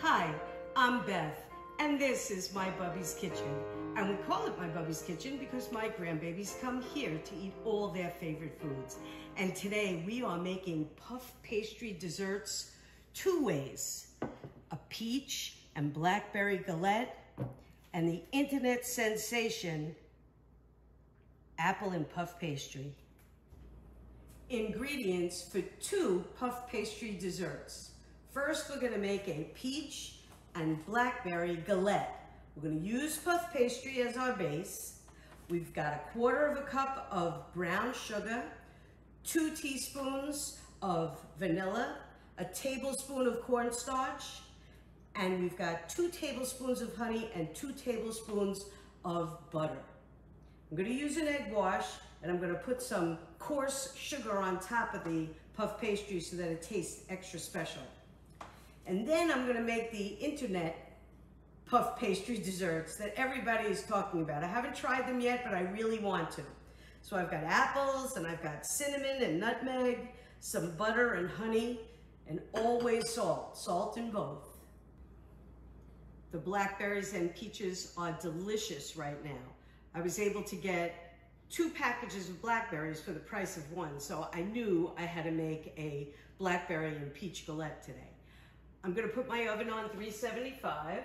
Hi, I'm Beth, and this is my Bubbie's Kitchen. And we call it my Bubbie's Kitchen because my grandbabies come here to eat all their favorite foods. And today we are making puff pastry desserts two ways: a peach and blackberry galette, and the internet sensation, apple and puff pastry. Ingredients for two puff pastry desserts. First, we're gonna make a peach and blackberry galette. We're gonna use puff pastry as our base. We've got 1/4 cup of brown sugar, 2 teaspoons of vanilla, a tablespoon of cornstarch, and we've got 2 tablespoons of honey and 2 tablespoons of butter. I'm gonna use an egg wash, and I'm gonna put some coarse sugar on top of the puff pastry so that it tastes extra special. And then I'm gonna make the internet puff pastry desserts that everybody is talking about. I haven't tried them yet, but I really want to. So I've got apples, and I've got cinnamon and nutmeg, some butter and honey, and always salt, salt in both. The blackberries and peaches are delicious right now. I was able to get 2 packages of blackberries for the price of 1, so I knew I had to make a blackberry and peach galette today. I'm gonna put my oven on 375.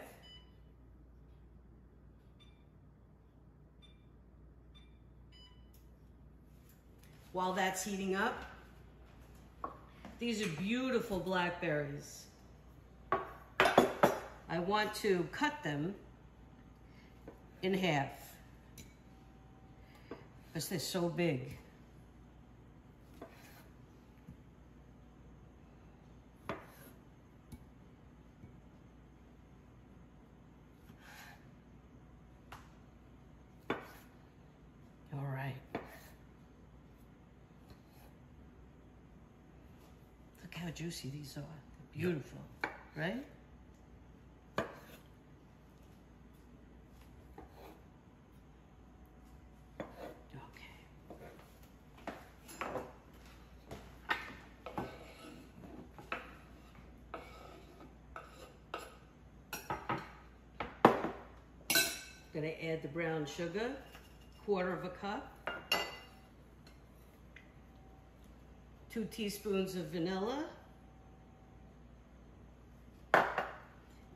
While that's heating up, these are beautiful blackberries. I want to cut them in half because they're so big. All right. Look how juicy these are. They're beautiful, right? Gonna add the brown sugar, 1/4 cup, 2 teaspoons of vanilla,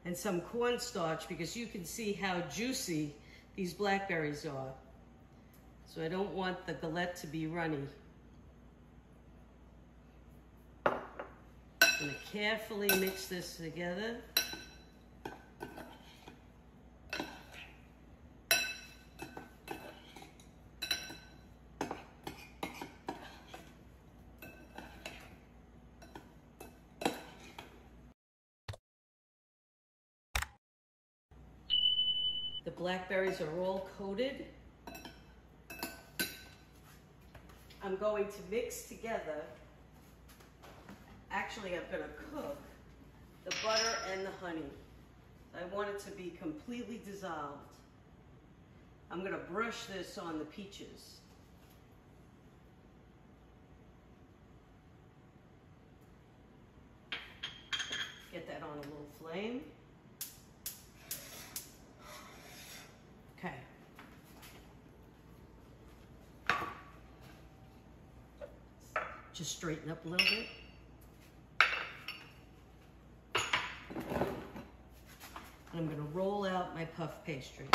and some cornstarch because you can see how juicy these blackberries are. So I don't want the galette to be runny. I'm gonna carefully mix this together. The blackberries are all coated. I'm going to mix together, actually I'm gonna cook the butter and the honey. I want it to be completely dissolved. I'm gonna brush this on the peaches. Get that on a little flame. Okay. Just straighten up a little bit. And I'm gonna roll out my puff pastry.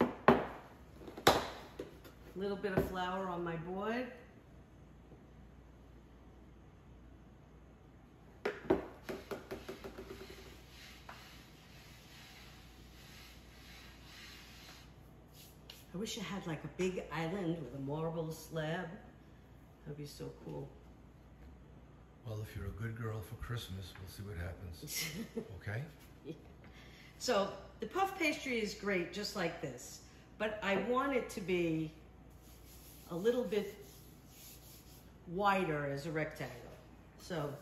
A little bit of flour on my board. I wish I had like a big island with a marble slab. That'd be so cool. Well, if you're a good girl for Christmas, we'll see what happens. Okay? Yeah. So the puff pastry is great just like this, but I want it to be a little bit wider as a rectangle. So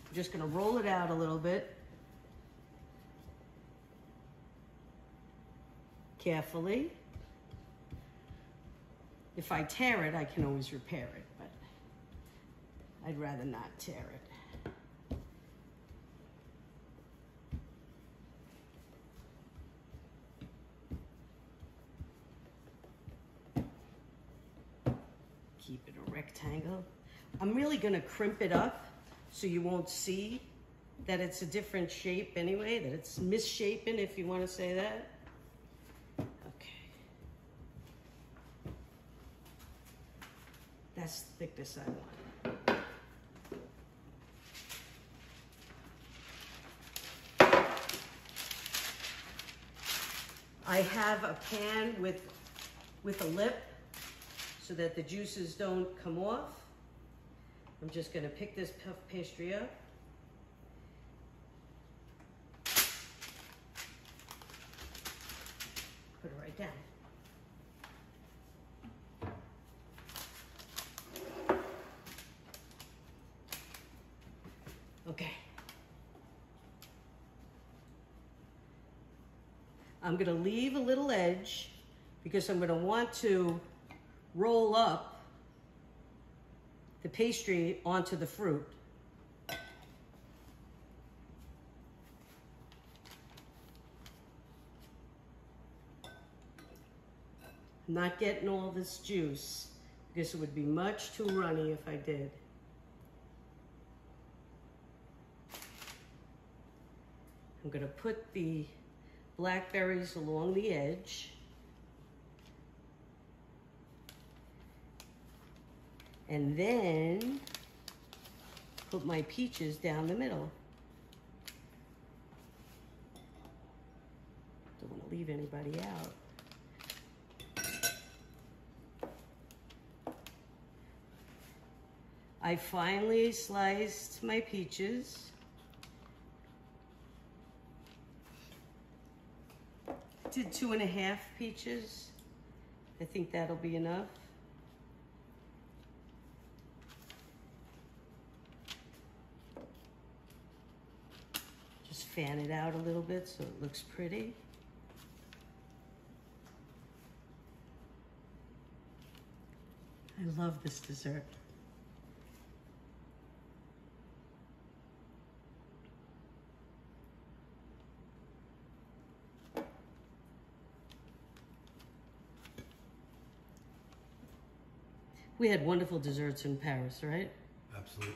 I'm just gonna roll it out a little bit. Carefully. If I tear it, I can always repair it, but I'd rather not tear it. Keep it a rectangle. I'm really gonna crimp it up so you won't see that it's a different shape anyway, that it's misshapen, if you want to say that. Okay. That's the thickness I want. I have a pan with a lip so that the juices don't come off. I'm just gonna pick this puff pastry up. Put it right down. Okay. I'm gonna leave a little edge because I'm gonna want to roll up the pastry onto the fruit. I'm not getting all this juice because it would be much too runny if I did. I'm gonna put the blackberries along the edge. And then put my peaches down the middle. Don't want to leave anybody out. I finally sliced my peaches. Did 2.5 peaches. I think that'll be enough. Just fan it out a little bit so it looks pretty. I love this dessert. We had wonderful desserts in Paris, right? Absolutely.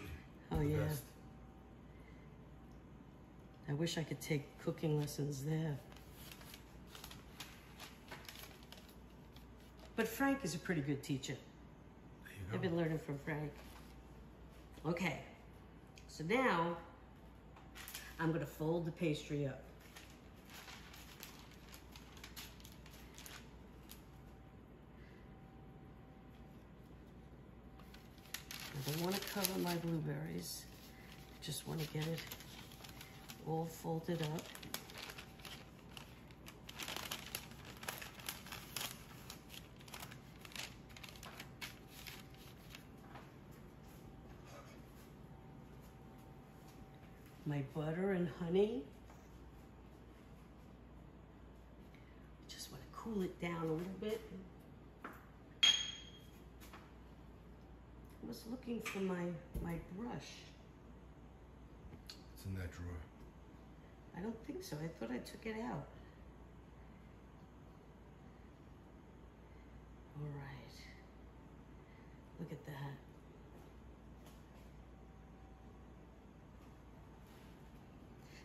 Oh, The yeah. best. I wish I could take cooking lessons there. But Frank is a pretty good teacher. There you go. I've been learning from Frank. Okay, so now I'm gonna fold the pastry up. I don't want to cover my blueberries. I just want to get it all folded up. My butter and honey. Just want to cool it down a little bit. I was looking for my brush. It's in that drawer. I don't think so. I thought I took it out. All right. Look at that.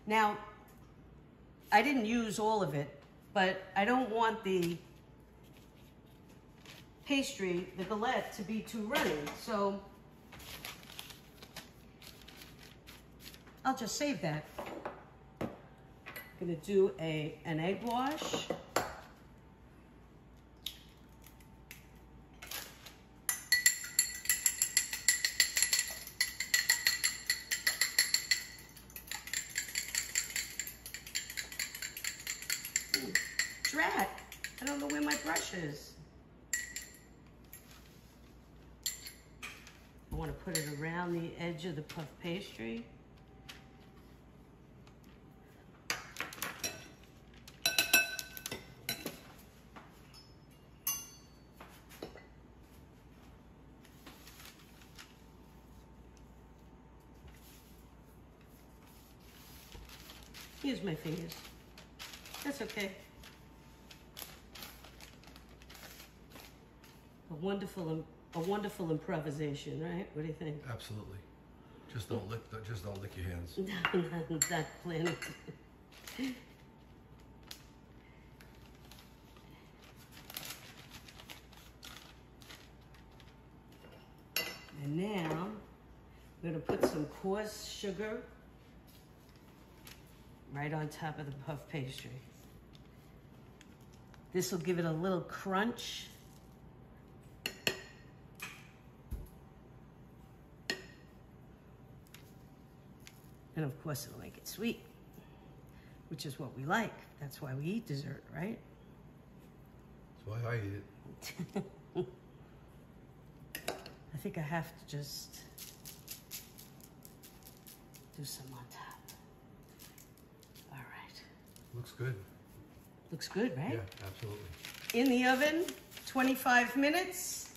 Now, I didn't use all of it, but I don't want the pastry, the galette, to be too runny. So I'll just save that. I'm gonna do an egg wash. Ooh, drat! I don't know where my brush is. I want to put it around the edge of the puff pastry. Use my fingers. That's okay. A wonderful a wonderful improvisation, right? What do you think? Absolutely. Just don't lick your hands. Not planning. And now we're gonna put some coarse sugar right on top of the puff pastry. This will give it a little crunch. And of course it'll make it sweet, which is what we like. That's why we eat dessert, right? That's why I eat it. I think I have to just do some on top. All right. Looks good. Looks good, right? Yeah, absolutely. In the oven, 25 minutes.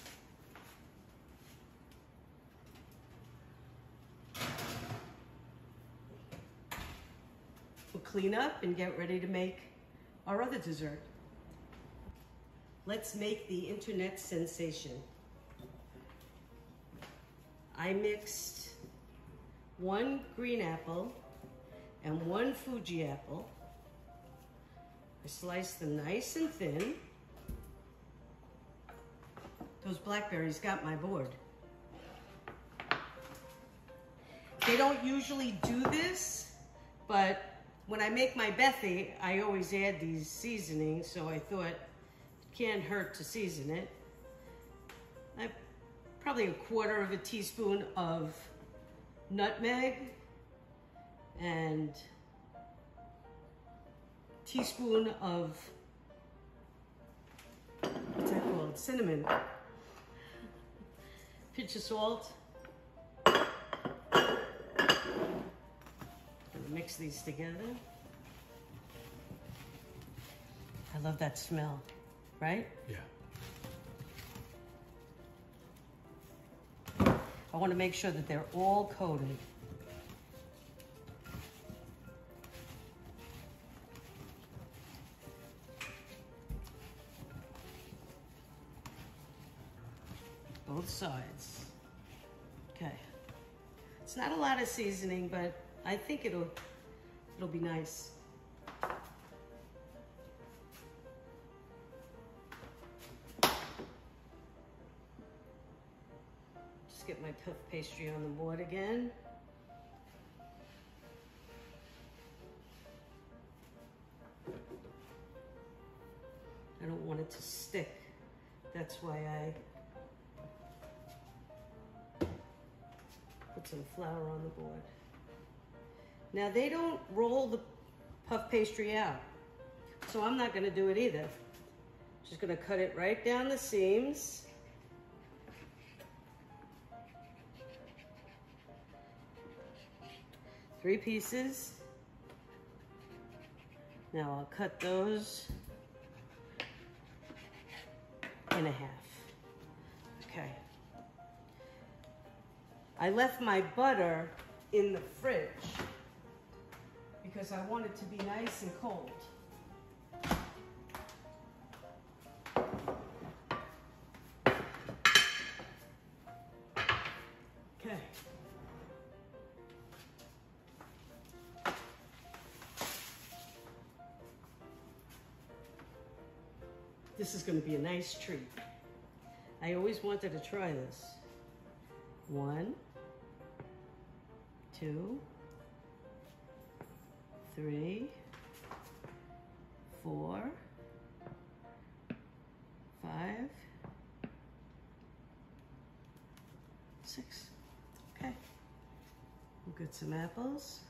We'll clean up and get ready to make our other dessert. Let's make the internet sensation. I mixed 1 green apple and 1 Fuji apple. I sliced them nice and thin. Those blackberries got my board. They don't usually do this, but when I make my Bethy, I always add these seasonings, so I thought it can't hurt to season it. Probably 1/4 teaspoon of nutmeg and teaspoon of, what's that called? Cinnamon. Pinch of salt. Mix these together. I love that smell, right? Yeah. I want to make sure that they're all coated. Both sides. Okay. It's not a lot of seasoning, but I think it'll be nice. Just get my puff pastry on the board again. I don't want it to stick. That's why I put some flour on the board. Now they don't roll the puff pastry out, so I'm not gonna do it either. Just gonna cut it right down the seams. Three pieces. Now I'll cut those in half. Okay. I left my butter in the fridge because I want it to be nice and cold. Okay. This is going to be a nice treat. I always wanted to try this. 1, 2, 3, 4, 5, 6. Okay. We'll get some apples.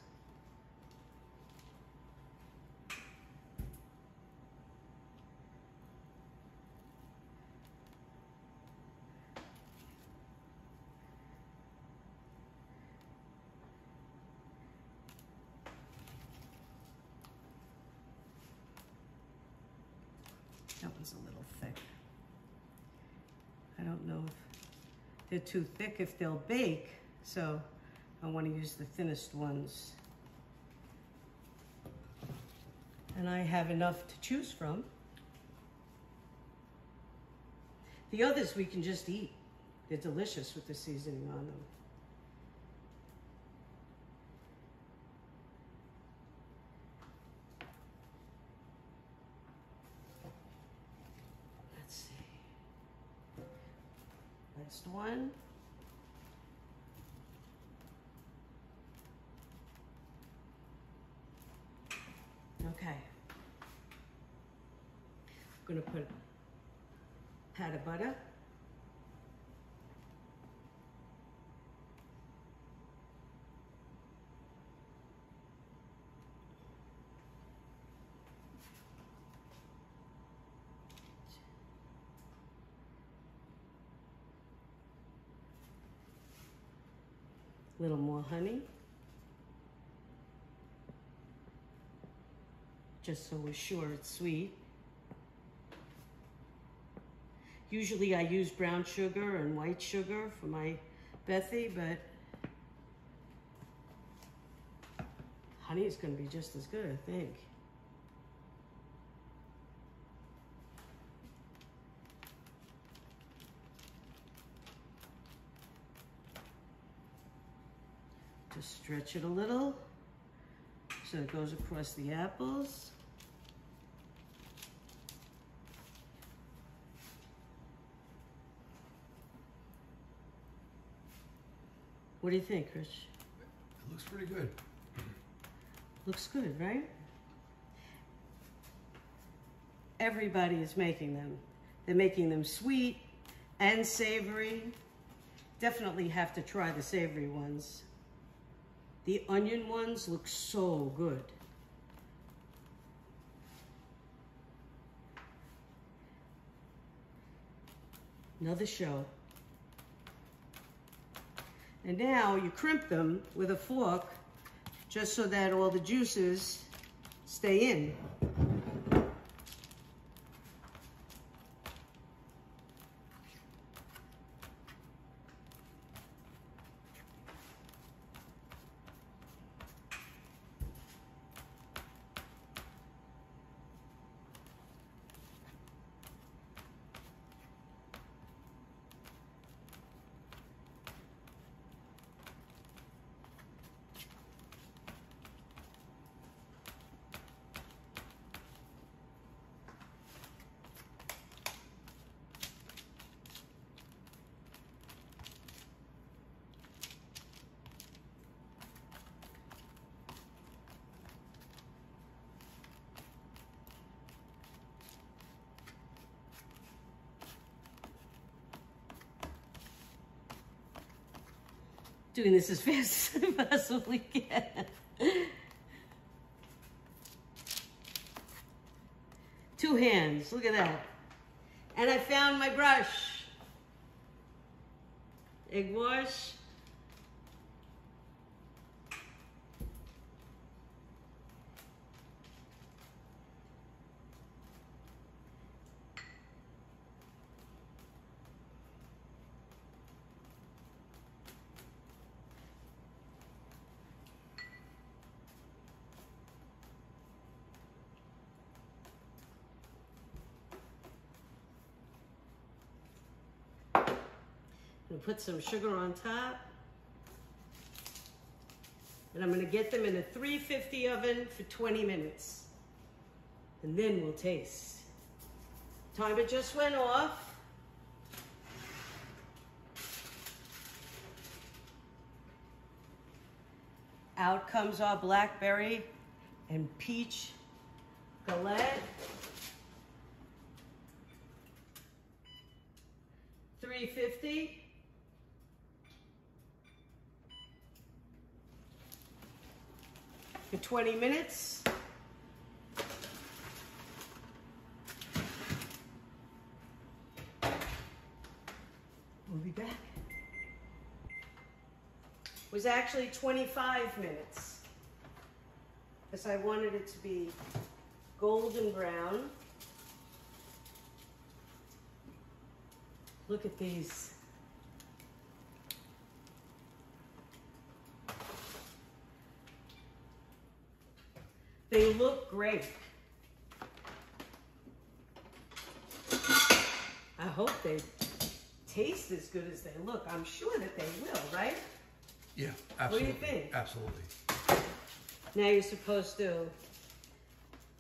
That one's a little thick. I don't know if they're too thick if they'll bake, so I want to use the thinnest ones. And I have enough to choose from. The others we can just eat, They're delicious with the seasoning on them. Let's see. Last one. Okay. I'm gonna put a pat of butter. A little more honey. Just so we're sure it's sweet. Usually I use brown sugar and white sugar for my Bethy, but honey is going to be just as good, I think. Just stretch it a little so it goes across the apples. What do you think, Rich? It looks pretty good. Looks good, right? Everybody is making them. They're making them sweet and savory. Definitely have to try the savory ones. The onion ones look so good. Another show. And now you crimp them with a fork just so that all the juices stay in. Doing this as fast as I possibly can. 2 hands, look at that. And I found my brush. Egg wash. And put some sugar on top. And I'm gonna get them in a 350 oven for 20 minutes. And then we'll taste. Timer just went off. Out comes our blackberry and peach galette. 350. For 20 minutes. We'll be back. It was actually 25 minutes because I wanted it to be golden brown. Look at these. They look great. I hope they taste taste as good as they look. I'm sure that they will, right? Yeah, absolutely. What do you think? Absolutely. Now you're supposed to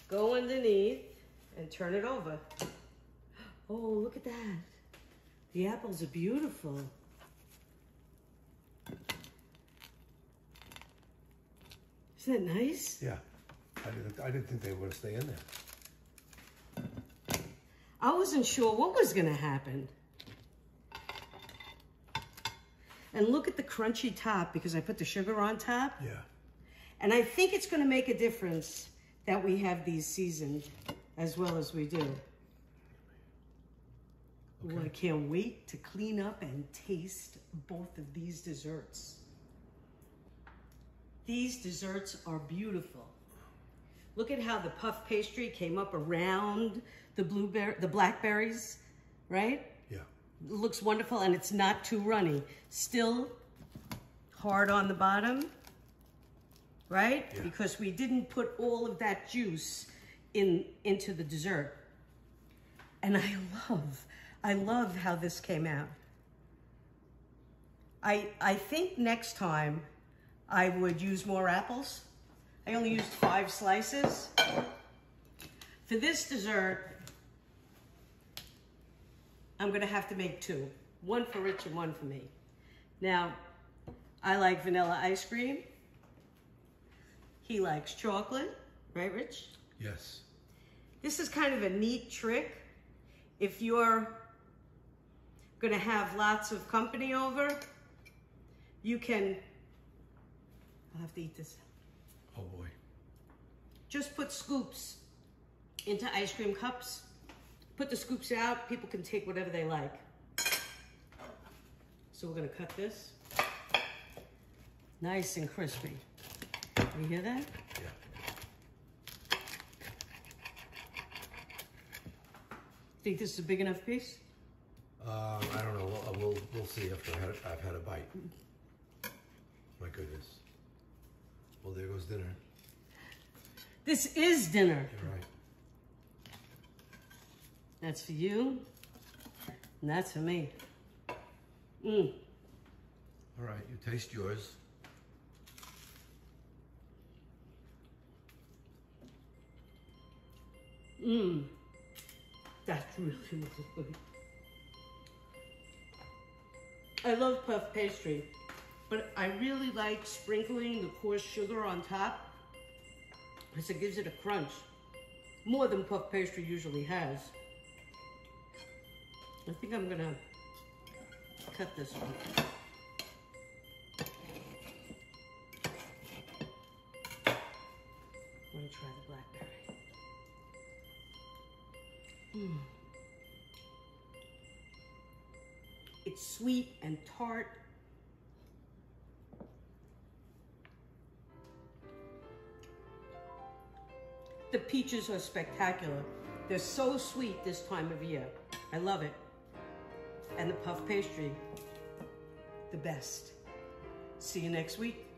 go underneath and turn it over. Oh, look at that. The apples are beautiful. Isn't that nice? Yeah. I didn't think they were going to stay in there. I wasn't sure what was going to happen. And look at the crunchy top because I put the sugar on top. Yeah. And I think it's going to make a difference that we have these seasoned as well as we do. Okay. Ooh, I can't wait to clean up and taste both of these desserts. These desserts are beautiful. Look at how the puff pastry came up around the blackberries, right? Yeah. It looks wonderful and it's not too runny. Still hard on the bottom, right? Yeah. Because we didn't put all of that juice into the dessert. And I love how this came out. I think next time I would use more apples. I only used 5 slices. For this dessert, I'm gonna have to make 2. 1 for Rich and 1 for me. Now, I like vanilla ice cream. He likes chocolate, right, Rich? Yes. This is kind of a neat trick. If you're gonna have lots of company over, you can, I'll have to eat this. Oh boy. Just put scoops into ice cream cups. Put the scoops out, people can take whatever they like. So we're gonna cut this. Nice and crispy. You hear that? Yeah. Think this is a big enough piece? I don't know. We'll see after I've had a bite. My goodness. Well, there goes dinner. This is dinner. You're right. That's for you, and that's for me. Mmm. All right, you taste yours. Mmm. That's really, really good. I love puff pastry, but I really like sprinkling the coarse sugar on top because it gives it a crunch. More than puff pastry usually has. I think I'm gonna cut this one. Let me try the blackberry. Mm. It's sweet and tart. The peaches are spectacular. They're so sweet this time of year. I love it. And the puff pastry, the best. See you next week.